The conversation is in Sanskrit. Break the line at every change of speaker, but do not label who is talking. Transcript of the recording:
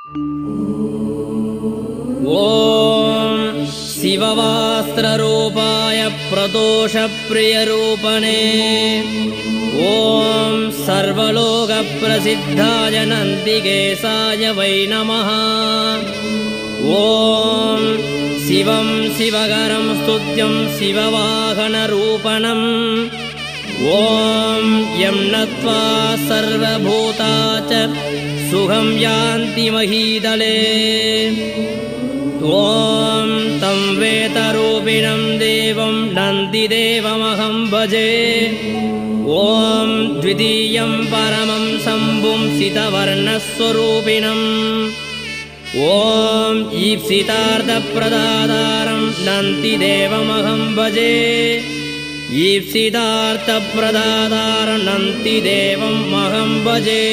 ॐ शिववास्त्ररूपाय प्रदोषप्रियरूपणे ॐ सर्वलोकप्रसिद्धाय नन्दिकेशाय वै नमः। ॐ शिवं शिवकरं स्तुत्यं शिववाहनरूपणम् ॐ यं नत्वा सर्वभूता च सुखं यान्ति महीतले। ॐ तं वेतरूपिणं देवं नन्दिदेवमहं भजे। ॐ द्वितीयं परमं शम्भुं सितवर्णस्वरूपिणम् ॐ ईप्सितार्थप्रदातारं नन्दिदेवमहं भजे। ईप्सितार्थप्रदातारं नन्दिदेवमहं भजे।